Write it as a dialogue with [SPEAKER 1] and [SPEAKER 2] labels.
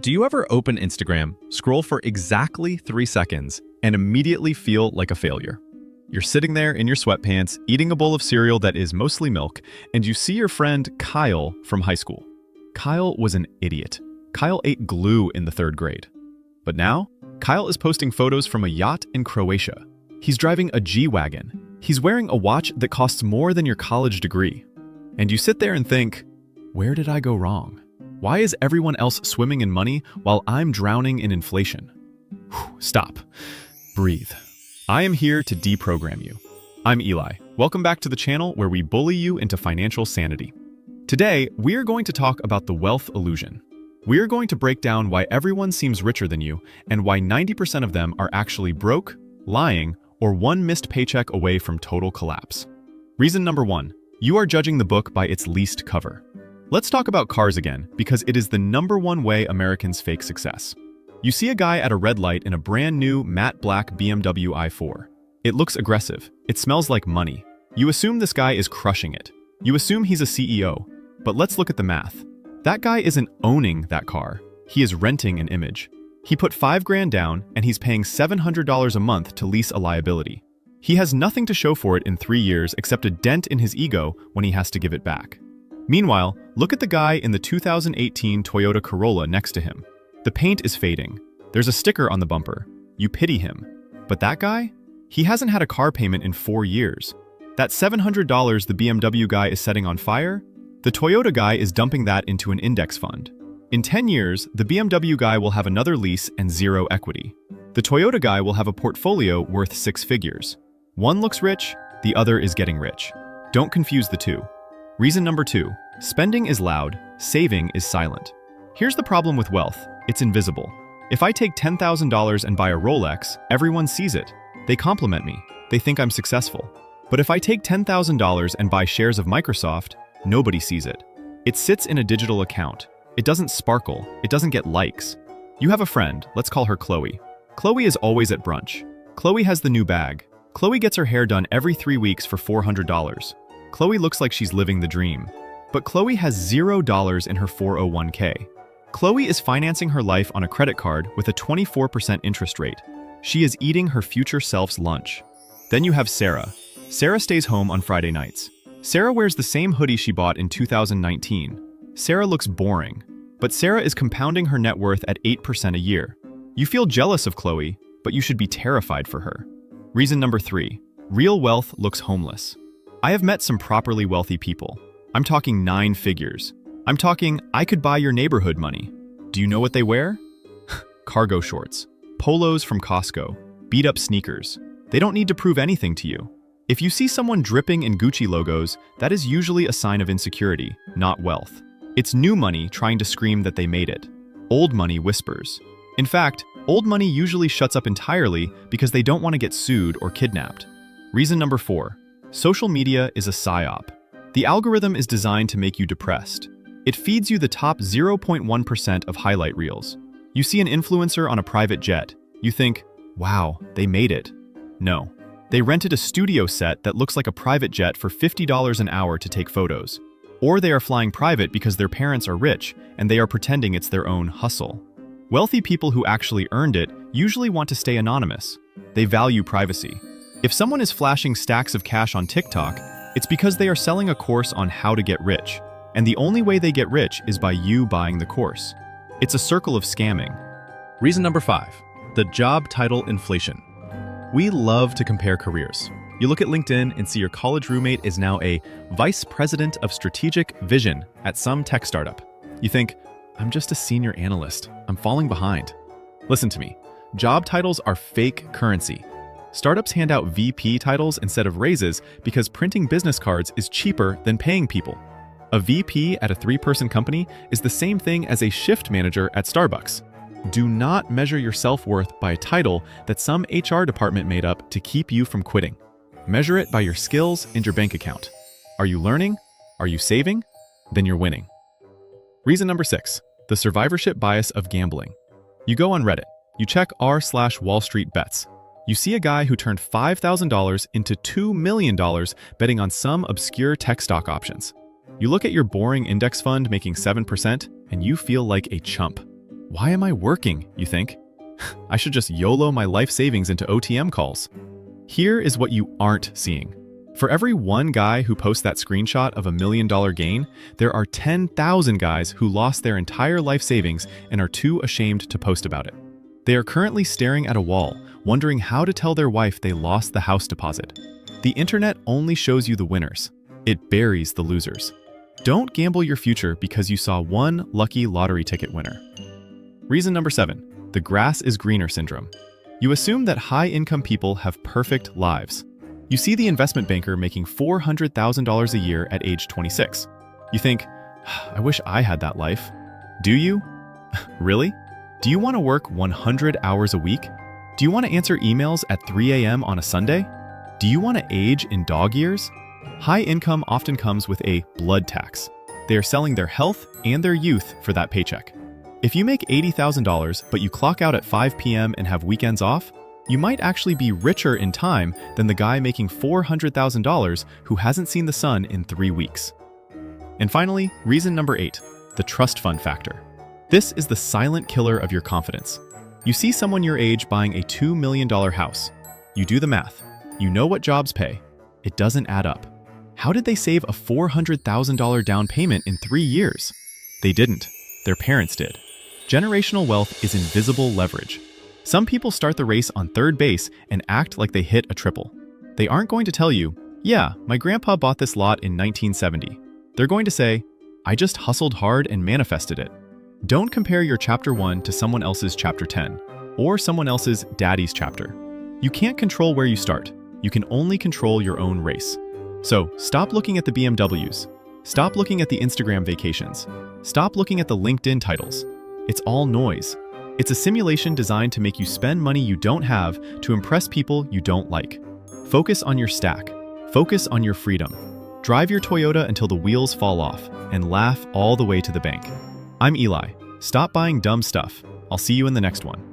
[SPEAKER 1] Do you ever open Instagram, scroll for exactly 3 seconds, and immediately feel like a failure? You're sitting there in your sweatpants, eating a bowl of cereal that is mostly milk, and you see your friend Kyle from high school. Kyle was an idiot. Kyle ate glue in the 3rd grade. But now, Kyle is posting photos from a yacht in Croatia. He's driving a G-Wagon. He's wearing a watch that costs more than your college degree. And you sit there and think, where did I go wrong? Why is everyone else swimming in money while I'm drowning in inflation? Stop. Breathe. I am here to deprogram you. I'm Eli. Welcome back to the channel where we bully you into financial sanity. Today, we are going to talk about the wealth illusion. We are going to break down why everyone seems richer than you and why 90% of them are actually broke, lying, or one missed paycheck away from total collapse. Reason number 1, you are judging the book by its least cover. Let's talk about cars again, because it is the #1 way Americans fake success. You see a guy at a red light in a brand new matte black BMW i4. It looks aggressive. It smells like money. You assume this guy is crushing it. You assume he's a CEO. But let's look at the math. That guy isn't owning that car. He is renting an image. He put $5,000 down, and he's paying $700 a month to lease a liability. He has nothing to show for it in 3 years except a dent in his ego when he has to give it back. Meanwhile, look at the guy in the 2018 Toyota Corolla next to him. The paint is fading. There's a sticker on the bumper. You pity him. But that guy? He hasn't had a car payment in 4 years. That $700 the BMW guy is setting on fire? The Toyota guy is dumping that into an index fund. In 10 years, the BMW guy will have another lease and 0 equity. The Toyota guy will have a portfolio worth 6 figures. One looks rich, the other is getting rich. Don't confuse the two. Reason number 2, spending is loud, saving is silent. Here's the problem with wealth, it's invisible. If I take $10,000 and buy a Rolex, everyone sees it. They compliment me, they think I'm successful. But if I take $10,000 and buy shares of Microsoft, nobody sees it. It sits in a digital account. It doesn't sparkle, it doesn't get likes. You have a friend, let's call her Chloe. Chloe is always at brunch. Chloe has the new bag. Chloe gets her hair done every 3 weeks for $400. Chloe looks like she's living the dream. But Chloe has $0 in her 401k. Chloe is financing her life on a credit card with a 24% interest rate. She is eating her future self's lunch. Then you have Sarah. Sarah stays home on Friday nights. Sarah wears the same hoodie she bought in 2019. Sarah looks boring, but Sarah is compounding her net worth at 8% a year. You feel jealous of Chloe, but you should be terrified for her. Reason number 3, real wealth looks homeless. I have met some properly wealthy people. I'm talking 9 figures. I'm talking, I could buy your neighborhood money. Do you know what they wear? Cargo shorts, polos from Costco, beat-up sneakers. They don't need to prove anything to you. If you see someone dripping in Gucci logos, that is usually a sign of insecurity, not wealth. It's new money trying to scream that they made it. Old money whispers. In fact, old money usually shuts up entirely because they don't want to get sued or kidnapped. Reason number 4. Social media is a psyop. The algorithm is designed to make you depressed. It feeds you the top 0.1% of highlight reels. You see an influencer on a private jet. You think, wow, they made it. No. They rented a studio set that looks like a private jet for $50 an hour to take photos. Or they are flying private because their parents are rich and they are pretending it's their own hustle. Wealthy people who actually earned it usually want to stay anonymous. They value privacy. If someone is flashing stacks of cash on TikTok, it's because they are selling a course on how to get rich. And the only way they get rich is by you buying the course. It's a circle of scamming.
[SPEAKER 2] Reason number 5, the job title inflation. We love to compare careers. You look at LinkedIn and see your college roommate is now a vice president of strategic vision at some tech startup. You think, I'm just a senior analyst. I'm falling behind. Listen to me. Job titles are fake currency. Startups hand out VP titles instead of raises because printing business cards is cheaper than paying people. A VP at a 3-person company is the same thing as a shift manager at Starbucks. Do not measure your self-worth by a title that some HR department made up to keep you from quitting. Measure it by your skills and your bank account. Are you learning? Are you saving? Then you're winning. Reason number 6, the survivorship bias of gambling. You go on Reddit. You check r/Wall Street bets. You see a guy who turned $5,000 into $2 million betting on some obscure tech stock options. You look at your boring index fund making 7% and you feel like a chump.
[SPEAKER 1] Why am I working, you think? I should just YOLO my life savings into OTM calls. Here is what you aren't seeing. For every one guy who posts that screenshot of $1 million gain, there are 10,000 guys who lost their entire life savings and are too ashamed to post about it. They are currently staring at a wall, wondering how to tell their wife they lost the house deposit. The internet only shows you the winners. It buries the losers. Don't gamble your future because you saw one lucky lottery ticket winner. Reason number 7, the grass is greener syndrome. You assume that high-income people have perfect lives. You see the investment banker making $400,000 a year at age 26. You think, I wish I had that life. Do you? Really? Do you want to work 100 hours a week? Do you want to answer emails at 3 a.m. on a Sunday? Do you want to age in dog years? High income often comes with a blood tax. They are selling their health and their youth for that paycheck. If you make $80,000 but you clock out at 5 p.m. and have weekends off, you might actually be richer in time than the guy making $400,000 who hasn't seen the sun in 3 weeks. And finally, reason number 8, the trust fund factor. This is the silent killer of your confidence. You see someone your age buying a $2 million house. You do the math. You know what jobs pay. It doesn't add up. How did they save a $400,000 down payment in 3 years? They didn't. Their parents did. Generational wealth is invisible leverage. Some people start the race on third base and act like they hit a triple. They aren't going to tell you, yeah, my grandpa bought this lot in 1970. They're going to say, I just hustled hard and manifested it. Don't compare your chapter 1 to someone else's chapter 10, or someone else's daddy's chapter. You can't control where you start. You can only control your own race. So stop looking at the BMWs. Stop looking at the Instagram vacations. Stop looking at the LinkedIn titles. It's all noise. It's a simulation designed to make you spend money you don't have to impress people you don't like. Focus on your stack. Focus on your freedom. Drive your Toyota until the wheels fall off and laugh all the way to the bank. I'm Eli. Stop buying dumb stuff. I'll see you in the next one.